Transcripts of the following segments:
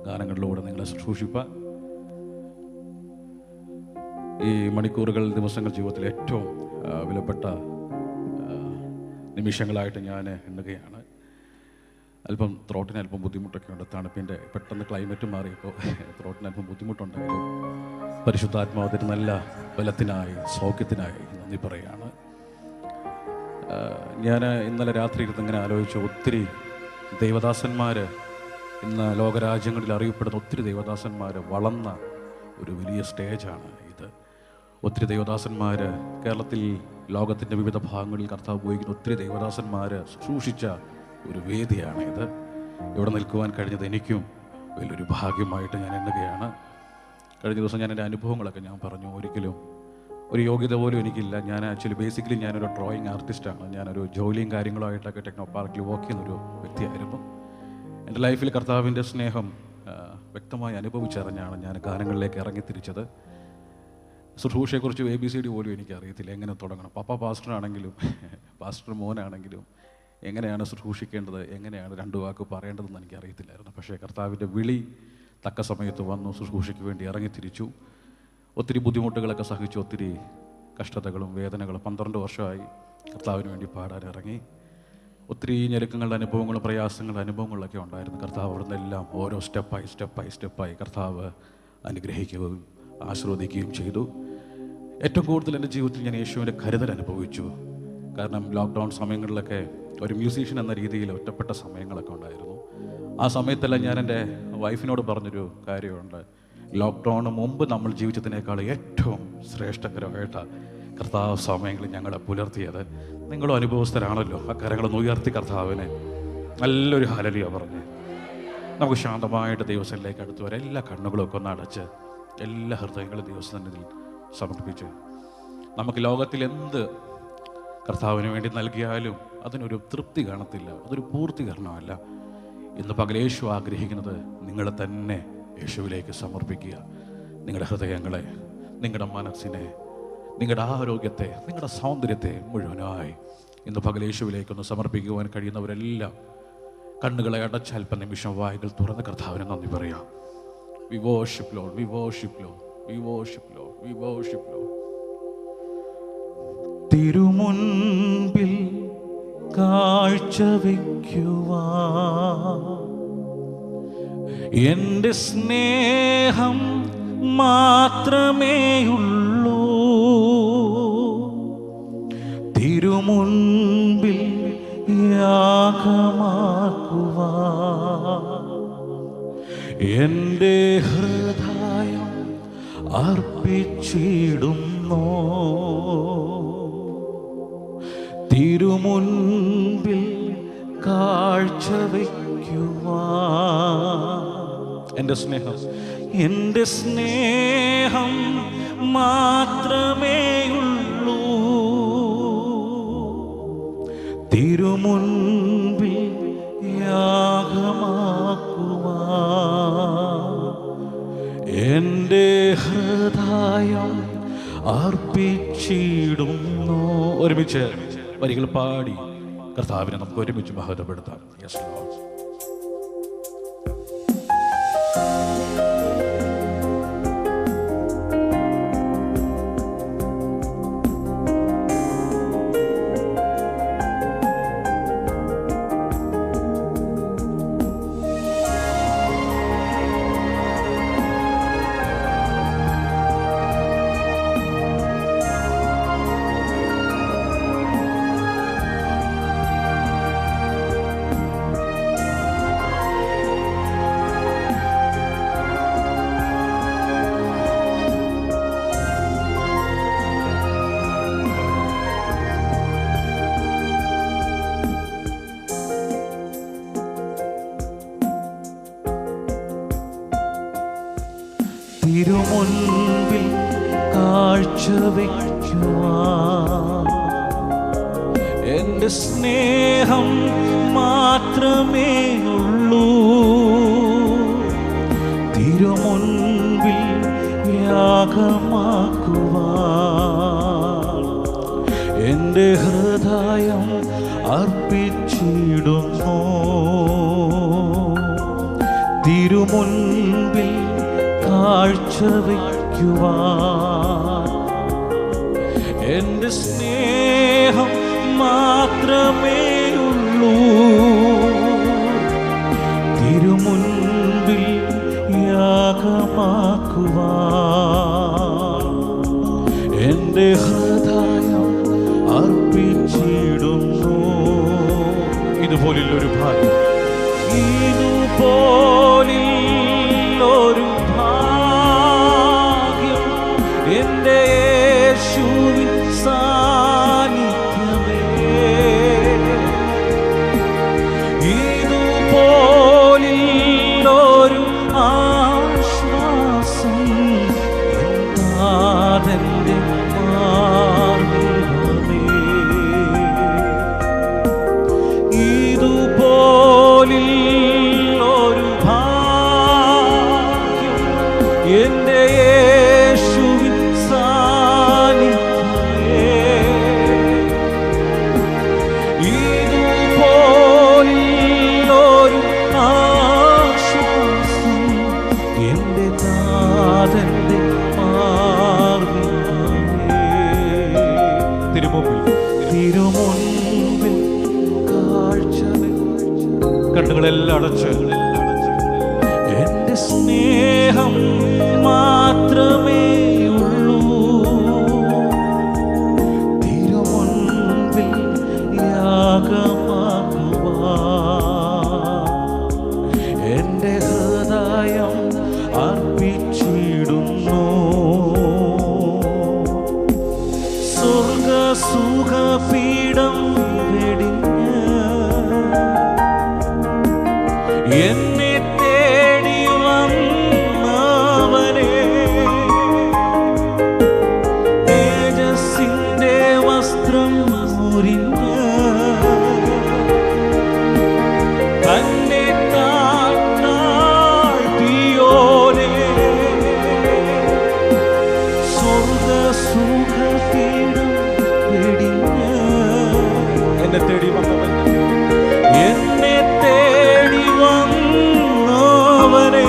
ഗാനങ്ങളിലൂടെ നിങ്ങളെ ശുശ്രൂഷിപ്പാൻ ഈ മണിക്കൂറുകൾ, ദിവസങ്ങൾ ജീവിതത്തിൽ ഏറ്റവും വിലപ്പെട്ട നിമിഷങ്ങളായിട്ട് ഞാൻ എണ്ണുകയാണ്. ത്രോട്ടിന് അല്പം ബുദ്ധിമുട്ടൊക്കെ ഉണ്ട്. തണുപ്പിൻ്റെ പെട്ടെന്ന് ക്ലൈമറ്റ് മാറിയപ്പോൾ ത്രോട്ടിന് അല്പം ബുദ്ധിമുട്ടുണ്ടെങ്കിലും പരിശുദ്ധാത്മാവിന് നല്ല ബലത്തിനായി, സൗഖ്യത്തിനായി നന്ദി പറയുകയാണ്. ഞാൻ ഇന്നലെ രാത്രി ഇരുന്നിങ്ങനെ ആലോചിച്ചു, ഒത്തിരി ദൈവദാസന്മാർ, ഇന്ന് ലോകരാജ്യങ്ങളിൽ അറിയപ്പെടുന്ന ഒത്തിരി ദൈവദാസന്മാർ വളർന്ന ഒരു വലിയ സ്റ്റേജാണ് ഇത്. ഒത്തിരി ദൈവദാസന്മാർ കേരളത്തിൽ, ലോകത്തിൻ്റെ വിവിധ ഭാഗങ്ങളിൽ കർത്താവ് ഉപയോഗിക്കുന്ന ഒത്തിരി ദൈവദാസന്മാർ ശുശ്രൂഷിച്ച ഒരു വേദിയാണ് ഇത്. ഇവിടെ നിൽക്കുവാൻ കഴിഞ്ഞത് എനിക്കും വലിയൊരു ഭാഗ്യമായിട്ട് ഞാൻ എണ്ണുകയാണ്. കഴിഞ്ഞ ദിവസം ഞാൻ എൻ്റെ അനുഭവങ്ങളൊക്കെ ഞാൻ പറഞ്ഞു. ഒരിക്കലും ഒരു യോഗ്യത പോലും എനിക്കില്ല. ഞാൻ ബേസിക്കലി ഞാനൊരു ഡ്രോയിങ് ആർട്ടിസ്റ്റാണ്. ഞാനൊരു ജോലിയും കാര്യങ്ങളുമായിട്ടൊക്കെ ടെക്നോ പാർക്കിൽ വർക്ക് ചെയ്യുന്നൊരു വ്യക്തിയായിരുന്നു. എൻ്റെ ലൈഫിൽ കർത്താവിൻ്റെ സ്നേഹം വ്യക്തമായി അനുഭവിച്ചറിഞ്ഞാണ് ഞാൻ ഗാനങ്ങളിലേക്ക് ഇറങ്ങിത്തിരിച്ചത്. ശുശ്രൂഷയെക്കുറിച്ച് ABCD പോലും എനിക്കറിയത്തില്ല. എങ്ങനെ തുടങ്ങണം, പാസ്റ്ററാണെങ്കിലും പാസ്റ്റർ മോനാണെങ്കിലും എങ്ങനെയാണ് ശുശ്രൂഷിക്കേണ്ടത്, എങ്ങനെയാണ് രണ്ട് വാക്ക് പറയേണ്ടതെന്ന് എനിക്കറിയത്തില്ലായിരുന്നു. പക്ഷേ കർത്താവിൻ്റെ വിളി തക്ക സമയത്ത് വന്നു. ശുശ്രൂഷയ്ക്ക് വേണ്ടി ഇറങ്ങിത്തിരിച്ചു. ഒത്തിരി ബുദ്ധിമുട്ടുകളൊക്കെ സഹിച്ചു, ഒത്തിരി കഷ്ടതകളും വേദനകളും. 12 വർഷമായി കർത്താവിന് വേണ്ടി പാടാൻ ഇറങ്ങി. ഒത്തിരി ഞെരുക്കങ്ങളുടെ അനുഭവങ്ങളും പ്രയാസങ്ങളുടെ അനുഭവങ്ങളൊക്കെ ഉണ്ടായിരുന്നു. കർത്താവ് അവിടെ നിന്നെല്ലാം ഓരോ സ്റ്റെപ്പായി കർത്താവ് അനുഗ്രഹിക്കുകയും ആശീർവദിക്കുകയും ചെയ്തു. ഏറ്റവും കൂടുതൽ എൻ്റെ ജീവിതത്തിൽ ഞാൻ യേശുവിൻ്റെ കരുതൽ അനുഭവിച്ചു. കാരണം ലോക്ക്ഡൗൺ സമയങ്ങളിലൊക്കെ ഒരു മ്യൂസീഷ്യൻ എന്ന രീതിയിൽ ഒറ്റപ്പെട്ട സമയങ്ങളൊക്കെ ഉണ്ടായിരുന്നു. ആ സമയത്തെല്ലാം ഞാൻ എൻ്റെ വൈഫിനോട് പറഞ്ഞൊരു കാര്യമുണ്ട്, ലോക്ക്ഡൗണിന് മുമ്പ് നമ്മൾ ജീവിച്ചതിനേക്കാൾ ഏറ്റവും ശ്രേഷ്ഠകരമായിട്ട് കർത്താവ് സമയങ്ങളിൽ ഞങ്ങളെ പുലർത്തിയത്. നിങ്ങളും അനുഭവസ്ഥരാണല്ലോ. ആ കരങ്ങളൊന്ന് ഉയർത്തി കർത്താവിനെ നല്ലൊരു ഹല്ലേലൂയ പറഞ്ഞ് നമുക്ക് ശാന്തമായിട്ട് ദൈവസന്നിധിയിലേക്ക് അടുത്ത് വരാം. എല്ലാ കണ്ണുകളൊക്കെ ഒന്ന് അടച്ച് എല്ലാ ഹൃദയങ്ങളും ദൈവസന്നിധിയിൽ സമർപ്പിച്ച്, നമുക്ക് ലോകത്തിൽ എന്ത് കർത്താവിന് വേണ്ടി നൽകിയാലും അതിനൊരു തൃപ്തി കാണത്തില്ല, അതൊരു പൂർത്തീകരണമല്ല. ഇന്ന് പകൽ യേശു ആഗ്രഹിക്കുന്നത് നിങ്ങളെ തന്നെ യേശുവിലേക്ക് സമർപ്പിക്കുക. നിങ്ങളുടെ ഹൃദയങ്ങളെ, നിങ്ങളുടെ മനസ്സിനെ, നിങ്ങളുടെ ആരോഗ്യത്തെ, നിങ്ങളുടെ സൗന്ദര്യത്തെ മുഴുവനായി ഇന്ന് പകൽ യേശുവിലേക്കൊന്ന് സമർപ്പിക്കുവാൻ കഴിയുന്നവരെല്ലാം കണ്ണുകളെ അടച്ച് അല്പനിമിഷം വായുകൾ തുറന്ന് കർത്താവിനെ നന്ദി പറയാം. We worship Lord, we worship Lord, we worship Lord, we worship Lord. തിരുമുൻപിൽ കാഴ്ചവെക്കുവാ എൻ്റെ സ്നേഹം മാത്രമേയുള്ളൂ. തിരുമുൻപിൽ യാഗമാക്കുവാ എൻ്റെ ഹൃദയം അർപ്പിച്ചിടുന്നു. തിരുമുൻപിൽ കാഴ്ചവെക്കുവാ എൻ്റെ സ്നേഹം മാത്രമേയുള്ളൂ. തിരുമുൻപിൽ യാഗമാക്കുവാ എൻ്റെ ഹൃദയം അർപ്പിച്ചിടുന്നു. ഒരുമിച്ച് വരികൾ പാടി കർത്താവിനെ നമുക്ക് ഒരുമിച്ച് മഹത്വപ്പെടുത്താം. Yes Lord. തിരുമുൻപിൽ കാഴ്ചവെക്കുവാൻ എൻ്റെ സ്നേഹം മാത്രമേയുള്ളൂ. തിരുമുൻപിൽ യാഗമാക്കുവാൻ എൻ്റെ ഹൃദയം അർപ്പിച്ചിടുന്നു. തിരുമുൻപിൽ കാഴ്ചവെക്കുവാൻ എൻ്റെ സ്നേഹം മാത്രമേ ഉള്ളൂ. തിരുമുൻപിൽ യാഗമാക്കുവാൻ എൻ്റെ ഹൃദയം അർപ്പിച്ചിടുന്നു. ഇതുപോലുള്ളൊരു ഭാഗ്യം, ഇതുപോലുള്ളൊരു ഭാഗ്യം എൻ്റെ യേശുവിൻ സാന്നിധ്യമേ. ഇതുപോലുള്ളൊരു ആശ്വാസം എന്താതെൻ്റെ മാർഗമേ. ഇതുപോലുള്ളൊരു ഭാഗ്യം എൻ്റെ യേശുവിൻ സാന്നിധ്യമേ. ഇതുപോലുള്ളൊരു ആശ്വാസം എൻ്റെ നാഥന്റെ മാർഗമേ. തിരുമുൻപിൽ കാഴ്ച കണ്ണുകളെല്ലാം അടച്ച് എൻ്റെ സ്നേഹം മാത്രമേ ഉള്ളൂ. തിരുമുൻപിൽ യാഗമാക്കുവാൻ എൻ്റെ ഹൃദയം അർപ്പിച്ചിടുന്നു. സ്വർഗസുഖപീഠം വെടിഞ്ഞ് എന്നെ തേടി വന്നവനെ, തേജസ്സിന്റെ വസ്ത്രം ഉരിഞ്ഞ് തന്നെ താഴ്ത്തിയോനെ, സ്വർഗസുഖപീഠം വെടിഞ്ഞ് എന്നെ തേടി വന്നവൻ, എന്നെ തേടി വന്നവനെ,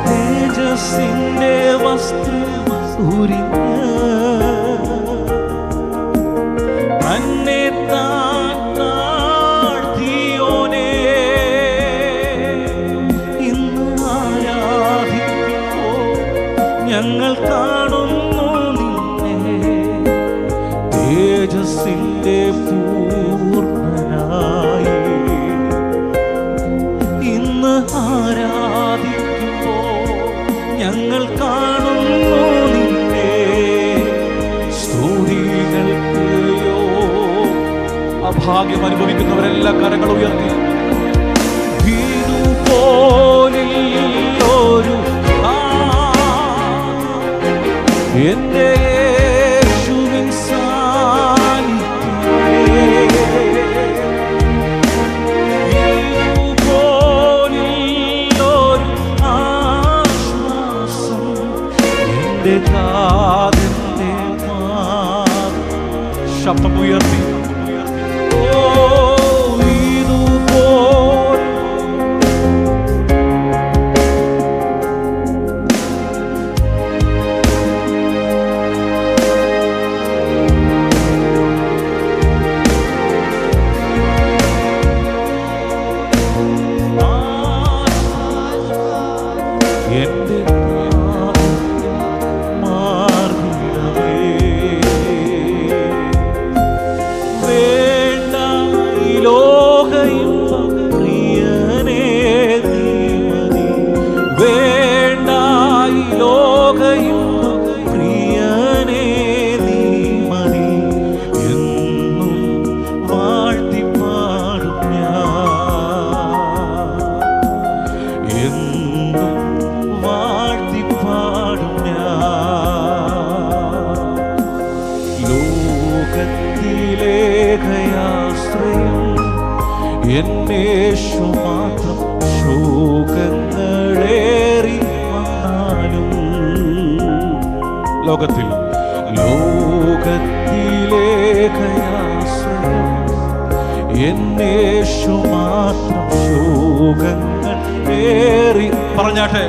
തേജസ്സിന്റെ വസ്ത്രം ഉരിഞ്ഞ് തന്നെ താഴ്ത്തിയോനെ, ഇന്ന് ആരാധിക്കുമ്പോൾ ഞങ്ങൾ കാണുന്നു നിന്നെ, തേജസ്സിന്റെ പൂർണ്ണനായി. ഇന്ന് ആരാധിക്കുമ്പോൾ ഞങ്ങൾ കാണുന്നു നിന്നെ, സ്തുതികൾക്കയോ. അഭാഗ്യം അനുഭവിക്കുന്നവരെല്ലാം കരങ്ങൾ ഉയർത്തി. ഇതുപോലുള്ളൊരു എൻ്റെ യേശുവിൻ സാന്നിധ്യമേ. ഇതുപോലുള്ളൊരു ആശ്വാസം എൻ്റെ നാഥന്റെ ശബ്ദമുയർത്തി. എൻ്റെ മാർഗമേ, വേണ്ട ഈ ലോകയിമ്പം പ്രിയനേ നീ മതി, വേണ്ട ഈ ലോകയിമ്പം പ്രിയനേ നീ മതി, എന്നും വാഴ്ത്തിപ്പാടും ഞാൻ, എന്നും വാഴ്ത്തിപ്പാടും ഞാൻ. ലോകത്തിലേകയാശ്രയം എന്നേശു മാത്രം, ശോകങ്ങളേറി വന്നാലും. ലോകത്തിലേകയാശ്രയം എന്നേശു മാത്രം, ലോകങ്ങൾ ഏറി പറഞ്ഞാട്ടെ,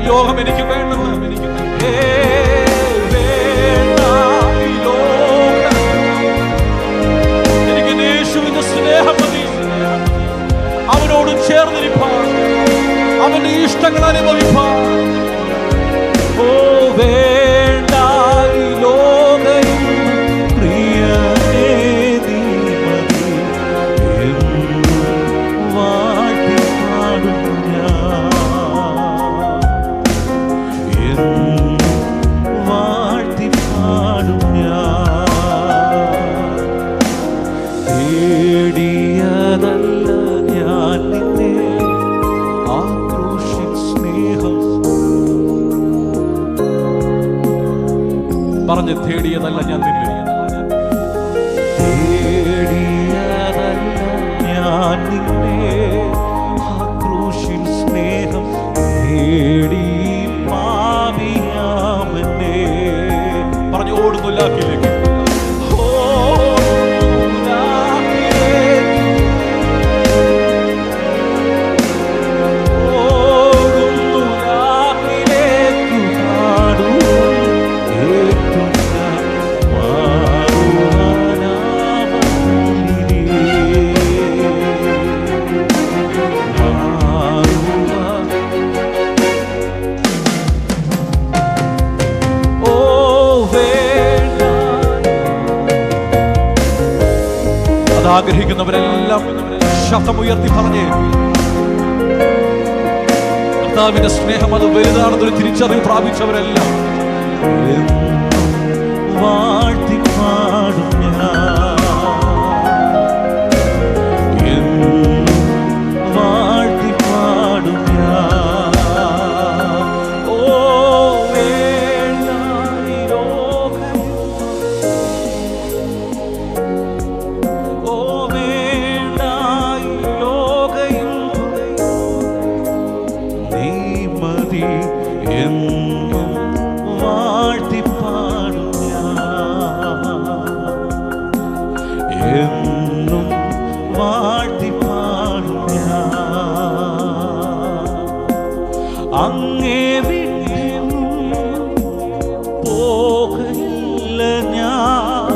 ലോകം എനിക്ക് വേണ്ടെന്ന് എനിക്ക് യേശുവിന്റെ സ്നേഹം മതി. അവനോട് ചേർന്നിരിപ്പാൻ, അവന്റെ ഇഷ്ടങ്ങൾ അനുഭവിപ്പാൻ. ഓ വേണ്ട ഈ ലോകം പ്രിയനേ നീ മതി. വാഴ്ത്തി പാടും ഞാൻ, വാഴ്ത്തി പാടും ഞാൻ. തേടിയതല്ല ഞാൻ നിന്നെ, ആ ക്രൂശിൻ സ്നേഹം പറഞ്ഞ് തേടിയതല്ല ഞാൻ നിന്നെ, തേടിയതല്ല ഞാൻ നിന്നെ, ആ ക്രൂശിൻ സ്നേഹം തേടി പാപിയാമെന്നെ പറഞ്ഞു ഓടുന്നില്ലാക്കിലേക്ക്. ആഗ്രഹിക്കുന്നവരെല്ലാം ശബ്ദമുയർത്തി പറഞ്ഞേ, കർത്താവിന്റെ സ്നേഹം അത് വലുതാണെന്നൊരു തിരിച്ചറിവ് പ്രാപിച്ചവരെല്ലാം വാഴ്ത്തി പാടും ഞാൻ, വാഴ്ത്തി പാടും ഞാൻ. ഓ വേണ്ട ഈ ലോകം, ഓ വേണ്ട ഈ ലോകം നീ മതി എന്നും വാഴ്ത്തി പാടും ഞാൻ, എന്നും വാഴ്ത്തി പാടും ഞാൻ. അങ്ങേ വിട്ടെങ്ങും പോകയില്ല ഞാൻ,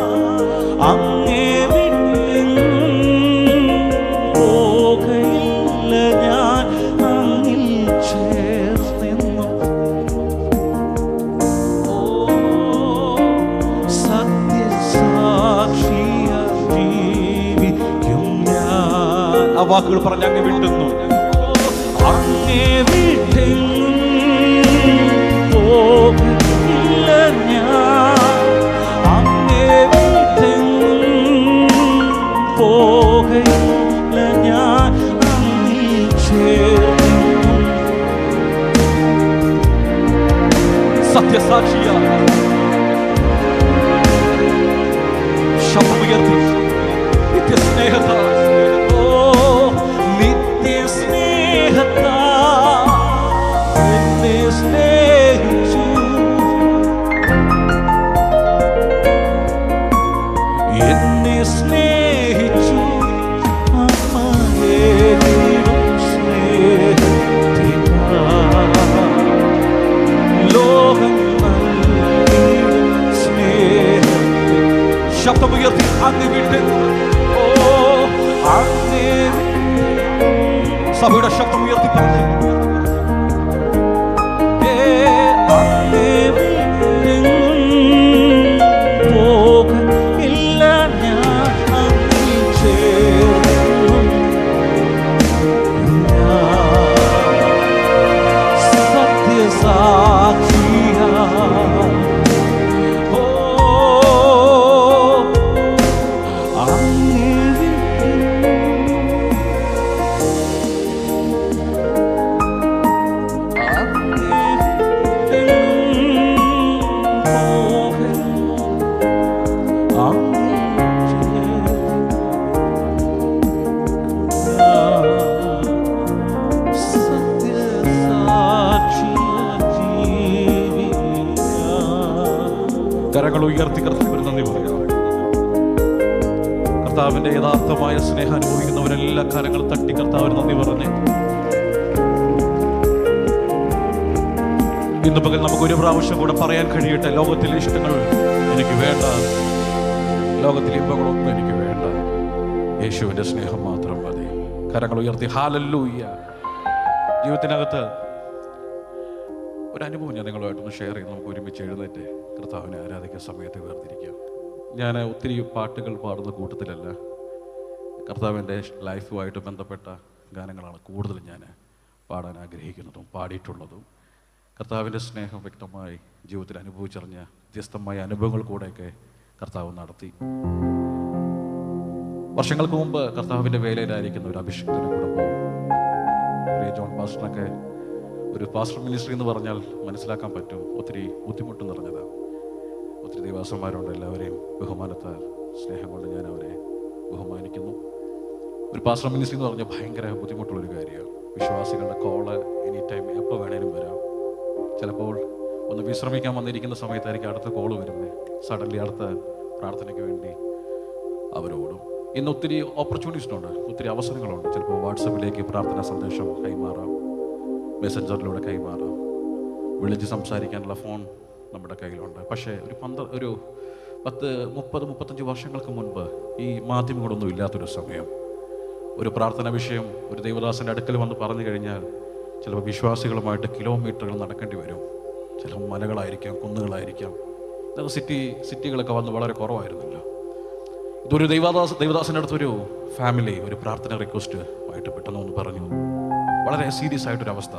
അങ്ങേ വിട്ടെങ്ങും പോകയില്ല ഞാൻ, അങ്ങിൽ ചേർന്നെന്നും. ഓ സത്യസാക്ഷിയായി ജീവിക്കും ഞാൻ. ആ വാക്കുകൾ പറഞ്ഞ് അങ്ങ് വിട്ടുന്നു. അങ്ങേ വിട്ടെങ്ങും പോകില്ല ഞാൻ, അങ്ങേ വിട്ടെങ്ങും പോകില്ല ഞാൻ, അങ്ങിൽ ചേർന്നെന്നും. സത്യസാക്ഷിയാ ശബ്ദമുയർത്തി നിത്യസ്നേഹത്താ, ഓ നിത്യസ്നേഹത്താ എന്നെ സ്നേഹിച്ചു, എന്നെ സ്നേഹിച്ചു. അമ്മയെ സ്നേഹിക്കുക ലോകം സ്നേഹം. ശബ്ദമുയർത്തി അങ്ങ് വിട്ട്, ഓ അങ്ങേ സഭയുടെ ശബ്ദമുയർത്തി പറഞ്ഞു, പോകില്ല ഞാൻ, അങ്ങിൽ ചേർന്നും സത്യസാക്ഷിയാ. ഓ അങ്ങേ കരങ്ങൾ ഉയർത്തി കർത്താവിന് നന്ദി പറയാം. കർത്താവിന്റെ യഥാർത്ഥമായ സ്നേഹം അനുഭവിക്കുന്നവരെല്ലാം കരങ്ങൾ തട്ടി കർത്താവിന് നന്ദി പറഞ്ഞേ. ഇന്ന് പകൽ നമുക്ക് ഒരു പ്രാവശ്യം കൂടെ പറയാൻ കഴിയട്ടെ, ലോകത്തിലെ ഇഷ്ടങ്ങൾ എനിക്ക് വേണ്ട, ലോകത്തിലെ ഇമ്പങ്ങളൊന്നും എനിക്ക് വേണ്ട, യേശുവിൻ്റെ സ്നേഹം മാത്രം മതി. കരങ്ങൾ ഉയർത്തി ഹല്ലേലൂയ. ജീവിതത്തിനകത്ത് ഒരു അനുഭവം ഞാൻ നിങ്ങളുമായിട്ടൊന്ന് ഷെയർ ചെയ്ത് നമുക്ക് ഒരുമിച്ച് എഴുന്നേറ്റ് കർത്താവിനെ ആരാധിക്കാൻ സമയത്ത് വേർതിരിക്കാം. ഞാൻ ഒത്തിരി പാട്ടുകൾ പാടുന്ന കൂട്ടത്തിലല്ല, കർത്താവിൻ്റെ ലൈഫുമായിട്ട് ബന്ധപ്പെട്ട ഗാനങ്ങളാണ് കൂടുതലും ഞാൻ പാടാൻ ആഗ്രഹിക്കുന്നതും പാടിയിട്ടുള്ളതും. കർത്താവിൻ്റെ സ്നേഹം വ്യക്തമായി ജീവിതത്തിൽ അനുഭവിച്ചറിഞ്ഞ വ്യത്യസ്തമായ അനുഭവങ്ങൾ കൂടെയൊക്കെ കർത്താവ് നടത്തി. വർഷങ്ങൾക്ക് മുമ്പ് കർത്താവിൻ്റെ വേലയിലായിരിക്കുന്ന ഒരു അഭിഷിക്തൻ്റെ കുടുംബവും, പ്രിയ ജോൺ പാസ്റ്ററിനൊക്കെ ഒരു പാസ്റ്റർ മിനിസ്ട്രി എന്ന് പറഞ്ഞാൽ മനസ്സിലാക്കാൻ പറ്റും, ഒത്തിരി ബുദ്ധിമുട്ട് നിറഞ്ഞതാണ്. ഒത്തിരി ദേവാസന്മാരുണ്ട്, എല്ലാവരെയും ബഹുമാനത്താൽ സ്നേഹം കൊണ്ട് ഞാൻ അവരെ ബഹുമാനിക്കുന്നു. ഒരു പാസ്റ്റർ മിനിസ്ട്രി എന്ന് പറഞ്ഞാൽ ഭയങ്കര ബുദ്ധിമുട്ടുള്ളൊരു കാര്യമാണ്. വിശ്വാസികളുടെ കോള് എനി ടൈം എപ്പോൾ വേണേലും വരാം. ചിലപ്പോൾ ഒന്ന് വിശ്രമിക്കാൻ വന്നിരിക്കുന്ന സമയത്തായിരിക്കും അടുത്ത കോള് വരുന്നത്. സഡൻലി അടുത്ത പ്രാർത്ഥനയ്ക്ക് വേണ്ടി അവരോടും. ഇന്ന് ഒത്തിരി ഓപ്പർച്യൂണിറ്റീസ് ഉണ്ട്, ഒത്തിരി അവസരങ്ങളുണ്ട്. ചിലപ്പോൾ വാട്സപ്പിലേക്ക് പ്രാർത്ഥനാ സന്ദേശം കൈമാറാം, മെസ്സഞ്ചറിലൂടെ കൈമാറാം, വിളിച്ച് സംസാരിക്കാനുള്ള ഫോൺ നമ്മുടെ കയ്യിലുണ്ട്. പക്ഷേ ഒരു 10-30-35 വർഷങ്ങൾക്ക് മുൻപ് ഈ മാധ്യമങ്ങളൊന്നും ഇല്ലാത്തൊരു സമയം, ഒരു പ്രാർത്ഥന വിഷയം ഒരു ദൈവദാസൻ്റെ അടുക്കൽ വന്ന് പറഞ്ഞു കഴിഞ്ഞാൽ ചിലപ്പോൾ വിശ്വാസികളുമായിട്ട് കിലോമീറ്ററുകൾ നടക്കേണ്ടി വരും. ചിലപ്പോൾ മലകളായിരിക്കാം, കുന്നുകളായിരിക്കാം. അത് സിറ്റികളൊക്കെ വന്ന് വളരെ കുറവായിരുന്നല്ലോ. ഇതൊരു ദൈവദാസൻ്റെ അടുത്തൊരു ഫാമിലി ഒരു പ്രാർത്ഥന റിക്വസ്റ്റ് ആയിട്ട് പെട്ടെന്ന് ഒന്ന് പറഞ്ഞു. വളരെ സീരിയസ് ആയിട്ടൊരവസ്ഥ.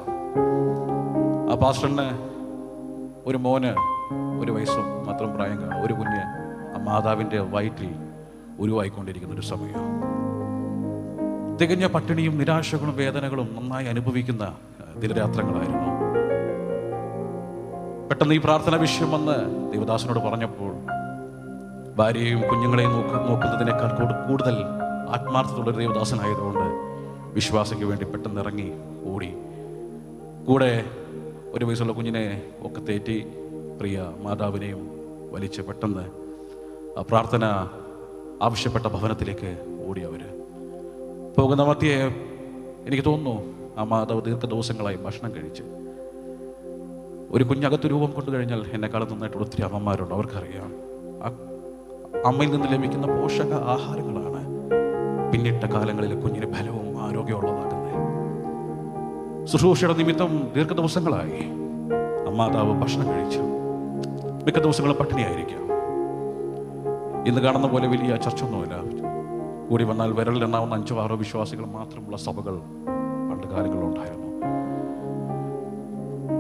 ആ പാസ്റ്ററിന് ഒരു മോന് 1 വയസ്സും മാത്രം പ്രായം കാണും. ഒരു കുഞ്ഞ് ആ മാതാവിൻ്റെ വയറ്റിൽ ഉരുവായിക്കൊണ്ടിരിക്കുന്ന ഒരു സമയം. തികഞ്ഞ പട്ടിണിയും നിരാശകളും വേദനകളും നന്നായി അനുഭവിക്കുന്ന ദിനരാത്രങ്ങളായിരുന്നു. പെട്ടെന്ന് ഈ പ്രാർത്ഥന വിഷയം വന്ന് ദേവദാസനോട് പറഞ്ഞപ്പോൾ ഭാര്യയെയും കുഞ്ഞുങ്ങളെയും നോക്കുന്നതിനേക്കാൾ കൂടുതൽ ആത്മാർത്ഥതയുള്ളൊരു ദേവദാസനായതുകൊണ്ട് വിശ്വാസിക്ക് വേണ്ടി പെട്ടെന്ന് ഇറങ്ങി ഓടി. കൂടെ 1 വയസ്സുള്ള കുഞ്ഞിനെ ഒക്കെ തേറ്റി പ്രിയ മാതാവിനെയും വലിച്ച് പെട്ടെന്ന് ആ പ്രാർത്ഥന ആവശ്യപ്പെട്ട ഭവനത്തിലേക്ക് ഓടിയവർ. പോകുന്ന മധ്യേ എനിക്ക് തോന്നുന്നു ആ മാതാവ് ദീർഘദിവസങ്ങളായി ഭക്ഷണം കഴിച്ച്. ഒരു കുഞ്ഞകത്ത് രൂപം കൊണ്ടു കഴിഞ്ഞാൽ എന്നെക്കാളും നന്നായിട്ട് ഒത്തിരി അമ്മമാരുണ്ട്, അവർക്കറിയാം. ആ അമ്മയിൽ നിന്ന് ലഭിക്കുന്ന പോഷക ആഹാരങ്ങളാണ് പിന്നിട്ട കാലങ്ങളിൽ കുഞ്ഞിന് ബലവും ആരോഗ്യമുള്ളതാകുന്നത്. ശുശ്രൂഷയുടെ നിമിത്തം ദീർഘദിവസങ്ങളായി ആ മാതാവ് ഭക്ഷണം കഴിച്ചു. മിക്ക ദിവസങ്ങളും പട്ടിണിയായിരിക്കാം. ഇന്ന് കാണുന്ന പോലെ വലിയ ചർച്ചൊന്നുമില്ല. കൂടി വന്നാൽ വിരലിലെണ്ണാവുന്ന 5-6 വിശ്വാസികൾ മാത്രമുള്ള സഭകൾ പണ്ട് കാലങ്ങളിലുണ്ടായിരുന്നു.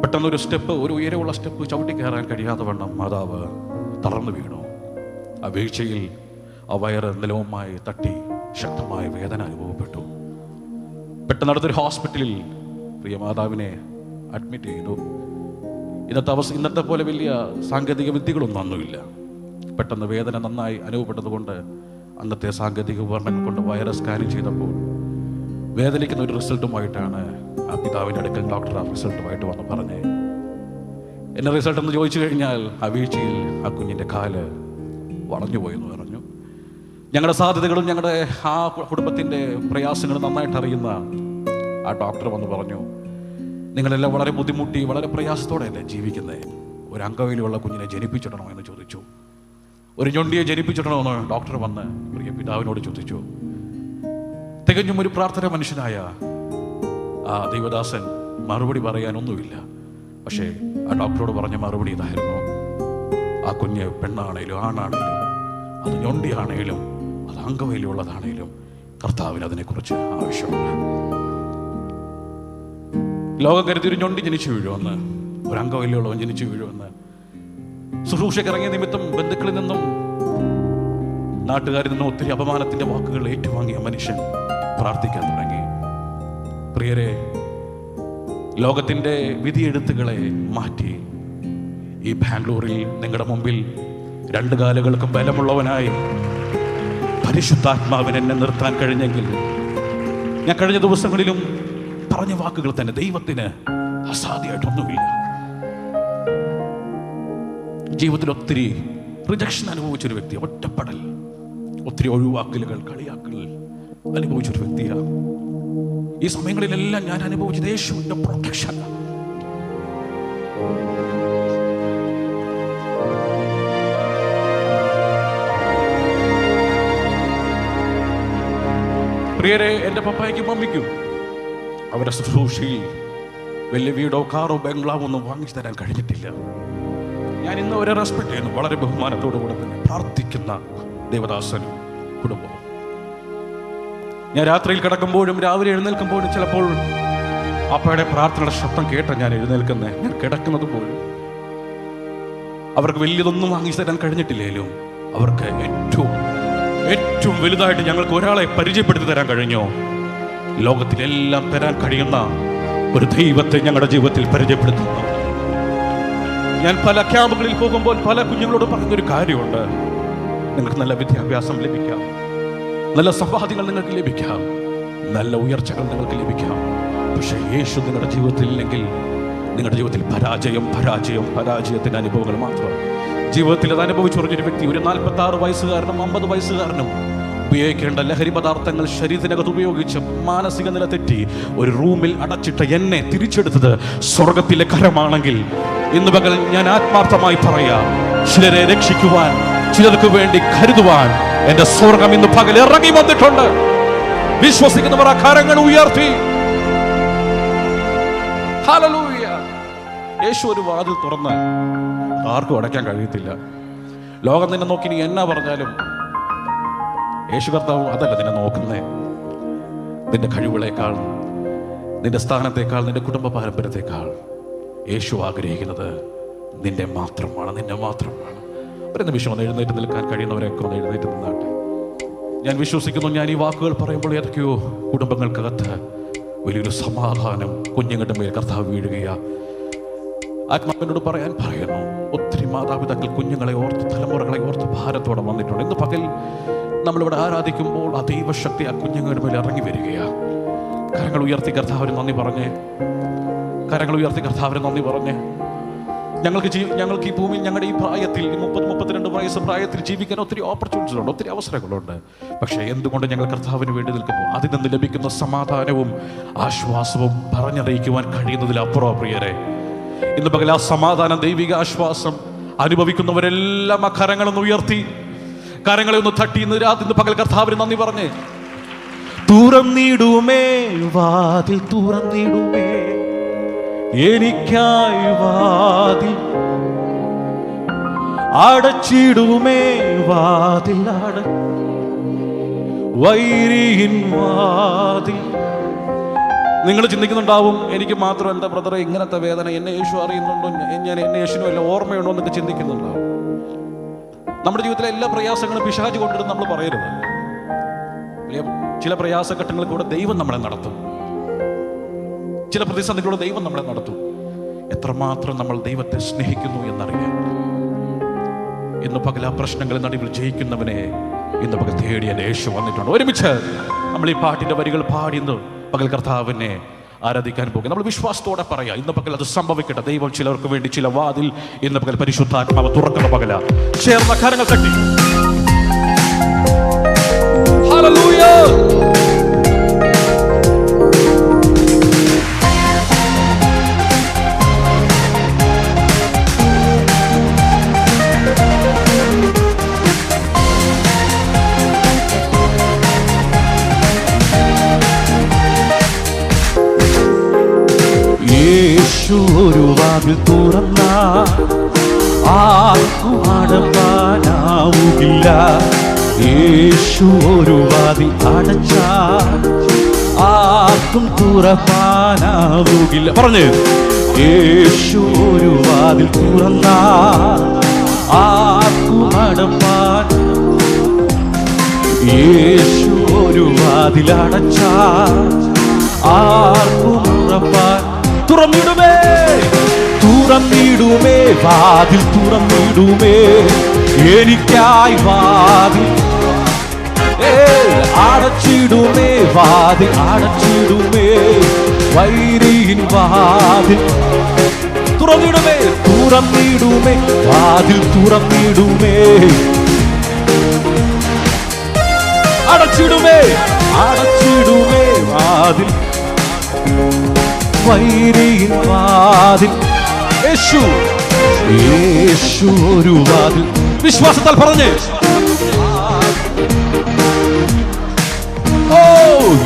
പെട്ടെന്നൊരു ഒരു ഉയരമുള്ള സ്റ്റെപ്പ് ചവിട്ടി കയറാൻ കഴിയാതെ വണ്ണം മാതാവ് തളർന്നു വീണു. ആ വീഴ്ചയിൽ ആ വയറ് നിലവുമായി തട്ടി ശക്തമായ വേദന അനുഭവപ്പെട്ടു. പെട്ടെന്ന് അടുത്തൊരു ഹോസ്പിറ്റലിൽ പ്രിയ മാതാവിനെ അഡ്മിറ്റ് ചെയ്തു. ഇന്നത്തെ പോലെ വലിയ സാങ്കേതിക വിദ്യകളൊന്നും അന്നുമില്ല. പെട്ടെന്ന് വേദന നന്നായി അനുഭവപ്പെട്ടതുകൊണ്ട് അന്നത്തെ സാങ്കേതിക ഉപകരണങ്ങൾ കൊണ്ട് വയറ് സ്കാനിങ് ചെയ്തപ്പോൾ വേദനിക്കുന്ന ഒരു റിസൾട്ടുമായിട്ടാണ് ആ പിതാവിൻ്റെ അടുക്കൽ ഡോക്ടർ ആ റിസൾട്ടുമായിട്ട് വന്ന് പറഞ്ഞേ. എന്നെ റിസൾട്ട് എന്ന് ചോദിച്ചു കഴിഞ്ഞാൽ ആ വീഴ്ചയിൽ ആ കുഞ്ഞിൻ്റെ കാല് വളഞ്ഞു പോയെന്ന് പറഞ്ഞു. ഞങ്ങളുടെ സാധ്യതകളും ഞങ്ങളുടെ ആ കുടുംബത്തിൻ്റെ പ്രയാസങ്ങളും നന്നായിട്ട് അറിയുന്ന ആ ഡോക്ടർ വന്ന് പറഞ്ഞു, നിങ്ങളെല്ലാം വളരെ ബുദ്ധിമുട്ടി വളരെ പ്രയാസത്തോടെയല്ലേ ജീവിക്കുന്നത്, ഒരു അംഗവൈകല്യമുള്ള കുഞ്ഞിനെ ജനിപ്പിച്ചിടണോ എന്ന് ചോദിച്ചു. ഒരു ഞൊണ്ടിയെ ജനിപ്പിച്ചിടണോ എന്ന് ഡോക്ടർ വന്ന് പ്രിയ പിതാവിനോട് ചോദിച്ചു. തികഞ്ഞും ഒരു പ്രാർത്ഥന മനുഷ്യനായ ആ ദൈവദാസൻ മറുപടി പറയാനൊന്നുമില്ല. പക്ഷേ ആ ഡോക്ടറോട് പറഞ്ഞ മറുപടി ഇതായിരുന്നു, ആ കുഞ്ഞ് പെണ്ണാണേലും ആണാണേലും, അത് ഞൊണ്ടിയാണേലും അത് അംഗവൈകല്യമുള്ളതാണേലും കർത്താവിന് അതിനെക്കുറിച്ച് ആവശ്യമുണ്ട്. ലോകം കരുതി ഒരു ഞൊണ്ടി ജനിച്ചു വീഴുമെന്ന്, ഒരു അംഗവൈകല്യമുള്ളവൻ ജനിച്ചു വീഴുമെന്ന്. ശുശ്രൂഷക്കിറങ്ങിയ നിമിത്തം ബന്ധുക്കളിൽ നിന്നും നാട്ടുകാരിൽ നിന്നും ഒത്തിരി അപമാനത്തിന്റെ വാക്കുകൾ ഏറ്റുവാങ്ങിയ മനുഷ്യൻ പ്രാർത്ഥിക്കാൻ തുടങ്ങി. പ്രിയരെ, ലോകത്തിന്റെ വിധിയെഴുത്തുകളെ മാറ്റി ഈ ബാംഗ്ലൂരിൽ നിങ്ങളുടെ മുമ്പിൽ 2 കാലുകൾക്കും ബലമുള്ളവനായി പരിശുദ്ധാത്മാവിനെ എന്നെ നിർത്താൻ കഴിഞ്ഞെങ്കിൽ, ഞാൻ കഴിഞ്ഞ ദിവസങ്ങളിലും പറഞ്ഞ വാക്കുകൾ തന്നെ, ദൈവത്തിന് അസാധ്യമായിട്ടൊന്നുമില്ല. ജീവിതത്തിൽ ഒത്തിരി റിജക്ഷൻ അനുഭവിച്ചൊരു വ്യക്തി, ഒറ്റപ്പെടൽ, ഒത്തിരി ഒഴിവാക്കലുകൾ, കളിയാക്കൽ അനുഭവിച്ചൊരു വ്യക്തിയാണ്. ഈ സമയങ്ങളിലെല്ലാം ഞാൻ അനുഭവിച്ചത് യേശുവിൻ്റെ പ്രൊട്ടക്ഷൻ. പ്രിയരെ, എൻ്റെ പപ്പായ്ക്കും മമ്മിക്കും അവരുടെ ശുശ്രൂഷയിൽ വലിയ വീടോ കാറോ ബംഗ്ലാവോ ഒന്നും വാങ്ങിച്ചു തരാൻ കഴിഞ്ഞിട്ടില്ല. ഞാൻ ഇന്ന് അവരെ റെസ്പെക്ട് ചെയ്യുന്നു. വളരെ ബഹുമാനത്തോടു കൂടെ തന്നെ പ്രാർത്ഥിക്കുന്ന ദേവദാസനും കുടുംബവും. ഞാൻ രാത്രിയിൽ കിടക്കുമ്പോഴും രാവിലെ എഴുന്നേൽക്കുമ്പോഴും ചിലപ്പോൾ അപ്പയുടെ പ്രാർത്ഥനയുടെ ശബ്ദം കേട്ട ഞാൻ എഴുന്നേൽക്കുന്നത്. ഞാൻ കിടക്കുന്നത് പോലും അവർക്ക് വലിയതൊന്നും വാങ്ങിച്ചു തരാൻ കഴിഞ്ഞിട്ടില്ലേലും അവർക്ക് ഏറ്റവും വലുതായിട്ട് ഞങ്ങൾക്ക് ഒരാളെ പരിചയപ്പെടുത്തി തരാൻ കഴിഞ്ഞോ? ലോകത്തിലെല്ലാം തരാൻ കഴിയുന്ന ഒരു ദൈവത്തെ ഞങ്ങളുടെ ജീവിതത്തിൽ പരിചയപ്പെടുത്തുന്നു. ഞാൻ പല ക്യാമ്പുകളിൽ പോകുമ്പോൾ പല കുഞ്ഞുങ്ങളോട് പറയുന്നൊരു കാര്യമുണ്ട്: നിങ്ങൾക്ക് നല്ല വിദ്യാഭ്യാസം ലഭിക്കാം, നല്ല സമ്പാദ്യങ്ങൾ നിങ്ങൾക്ക് ലഭിക്കാം, നല്ല ഉയർച്ചകൾ നിങ്ങൾക്ക് ലഭിക്കാം. പക്ഷേ യേശു നിങ്ങളുടെ ജീവിതത്തിൽ ഇല്ലെങ്കിൽ നിങ്ങളുടെ ജീവിതത്തിൽ പരാജയത്തിന്റെ അനുഭവങ്ങൾ മാത്രം. ജീവിതത്തിൽ അത് അനുഭവിച്ചു പറഞ്ഞൊരു വ്യക്തി, ഒരു 46 വയസ്സുകാരനും 50 വയസ്സുകാരനും ഉപയോഗിക്കേണ്ട ലഹരി പദാർത്ഥങ്ങൾ ശരീരത്തിനകത്ത് ഉപയോഗിച്ച് മാനസിക നില തെറ്റി ഒരു റൂമിൽ അടച്ചിട്ട എന്നെ തിരിച്ചെടുത്തത് സ്വർഗത്തിലെ കരമാണെങ്കിൽ ഇന്ന് പകൽ ഞാൻ ആത്മാർത്ഥമായി പറയാം, ചിലരെ രക്ഷിക്കുവാൻ, ചിലർക്ക് വേണ്ടി കരുതുവാൻ എന്റെ സ്വർഗം ഇന്ന് പകൽ ഇറങ്ങി വന്നിട്ടുണ്ട്. വിശ്വസിക്കുന്നവർ ആ കരങ്ങൾ ഉയർത്തി. ഹല്ലേലൂയ. യേശു ഒരു വാതിൽ തുറന്ന് ആർക്കും അടയ്ക്കാൻ കഴിയത്തില്ല. ലോകം നിന്നെ നോക്കി നീ എന്നാ പറഞ്ഞാലും യേശു കർത്താവ് അതല്ല നിന്നെ നോക്കുന്നേ. നിന്റെ കഴിവുകളേക്കാൾ, നിന്റെ സ്ഥാനത്തേക്കാൾ, നിന്റെ കുടുംബ പാരമ്പര്യത്തെക്കാൾ യേശു ആഗ്രഹിക്കുന്നത് നിന്നെ മാത്രമാണ്. ഒരു നിമിഷം ഒന്ന് എഴുന്നേറ്റ് നിൽക്കാൻ കഴിയുന്നവരൊക്കെ ഒന്ന് എഴുന്നേറ്റ് നിന്നാട്ടെ. ഞാൻ വിശ്വസിക്കുന്നു, ഞാൻ ഈ വാക്കുകൾ പറയുമ്പോൾ ഏതൊക്കെയോ കുടുംബങ്ങൾക്കകത്ത് വലിയൊരു സമാധാനം കുഞ്ഞുങ്ങളുടെ മേൽ കർത്താവ് വീഴുകയാ. ആത്മാവിനോട് പറയുന്നു, ഒത്തിരി മാതാപിതാക്കൾ കുഞ്ഞുങ്ങളെ ഓർത്ത്, തലമുറകളെ ഓർത്ത് ഭാരത്തോടെ വന്നിട്ടുണ്ട്. ഇന്ന് പകൽ നമ്മളിവിടെ ആരാധിക്കുമ്പോൾ ആ ദൈവശക്തി ആ കുഞ്ഞുങ്ങളുടെ മേൽ ഇറങ്ങി വരികയാ. കരങ്ങൾ ഉയർത്തി കർത്താവിന് നന്ദി പറഞ്ഞേ. ഞങ്ങൾക്ക് ഈ ഭൂമിയിൽ ഞങ്ങളുടെ ഈ പ്രായത്തിൽ 30-32 വയസ്സ് പ്രായത്തിൽ ജീവിക്കാൻ ഒത്തിരി ഓപ്പർച്യൂണിറ്റീസ് ഉണ്ട്, ഒത്തിരി അവസരങ്ങളുണ്ട്. പക്ഷേ എന്തുകൊണ്ട് ഞങ്ങൾ കർത്താവിന് വേണ്ടി നിൽക്കുന്നു? അതിൽ നിന്ന് ലഭിക്കുന്ന സമാധാനവും ആശ്വാസവും പറഞ്ഞറിയിക്കുവാൻ കഴിയുന്നതിലപ്പുറം പ്രിയരെ. ഇന്ന് പകൽ ആ സമാധാനം, ദൈവിക ആശ്വാസം അനുഭവിക്കുന്നവരെല്ലാം ആ കരങ്ങളൊന്ന് ഉയർത്തി, കരങ്ങളെ ഒന്ന് തട്ടി ഇന്ന് പകൽ കർത്താവിന് നന്ദി പറഞ്ഞേ. തുറന്നിടുമേ വാതിൽ, തുറന്നിടുമേ എനിക്കായി വാതിൽ, അടച്ചിടുമേ വാതിൽ, വൈരിയിൻ വാതിൽ. നിങ്ങൾ ചിന്തിക്കുന്നുണ്ടാവും, എനിക്ക് മാത്രം എന്താ ബ്രദറെ ഇങ്ങനത്തെ വേദന, എന്നെ യേശു അറിയുന്നുണ്ടോ, എന്നെ യേശുവിനും എല്ലാം ഓർമ്മയുണ്ടോ എന്നൊക്കെ ചിന്തിക്കുന്നുണ്ടാവും. നമ്മുടെ ജീവിതത്തിലെ എല്ലാ പ്രയാസങ്ങളും പിശാച് കൊണ്ടിരുന്ന് നമ്മൾ പറയരുത്. ചില പ്രയാസഘട്ടങ്ങളിൽ കൂടെ ദൈവം നമ്മളെ നടത്തും, ചില പ്രതിസന്ധികളുടെ ദൈവം നമ്മളെ നടത്തും. എത്രമാത്രം നമ്മൾ ദൈവത്തെ സ്നേഹിക്കുന്നു എന്നറിയാം. ഇന്ന് പകൽ ആ പ്രശ്നങ്ങളിൽ നടുവിൽ ജയിക്കുന്നവനെ ഇന്ന് പകൽ തേടി എൻ്റെ യേശു വന്നിട്ടുണ്ട്. ഒരുമിച്ച് നമ്മൾ ഈ പാട്ടിന്റെ വരികൾ പാടി ഇന്ന് പകൽ കർത്താവിനെ ആരാധിക്കാൻ പോകും. നമ്മൾ വിശ്വാസത്തോടെ പറയാം, ഇന്ന് പകൽ അത് സംഭവിക്കട്ടെ. ദൈവം ചിലർക്ക് വേണ്ടി ചില വാതിൽ ഇന്ന് പകൽ പരിശുദ്ധാത്മാവ് തുറക്കുന്ന പകല. ചേർന്ന കരങ്ങൾ തട്ടി ഹല്ലേലൂയ. യേശു ഒരു വാതിൽ തുറന്ന ആർക്കും അടപ്പാനാവുകില്ല. യേശു ഒരു വാതിൽ അടച്ച ആർക്കും തുറപ്പാനാവുകില്ല. പറഞ്ഞു, യേശു ഒരു വാതിൽ തുറന്ന ആർക്കും അടപ്പാൻ, യേശു ഒരു വാതിൽ അടച്ച ആർക്കും തുറപ്പാൻ. തുറന്നിടുമേ വാതിൽ, തുറന്നിടുമേ എനിക്കായി വാതിൽ, അടച്ചിടുമേ വാതിൽ, അടച്ചിടുമേ വൈരിയിൻ വാതിൽ. തുറന്നിടുമേ വാതിൽ, തുറന്നിടുമേ, അടച്ചിടുമേ വാതിൽ, വൈരിയിൻ വാതിൽ. യേശു യേശു ഒരു വാതിൽ. വിശ്വാസത്താൽ പറഞ്ഞേ, ഓ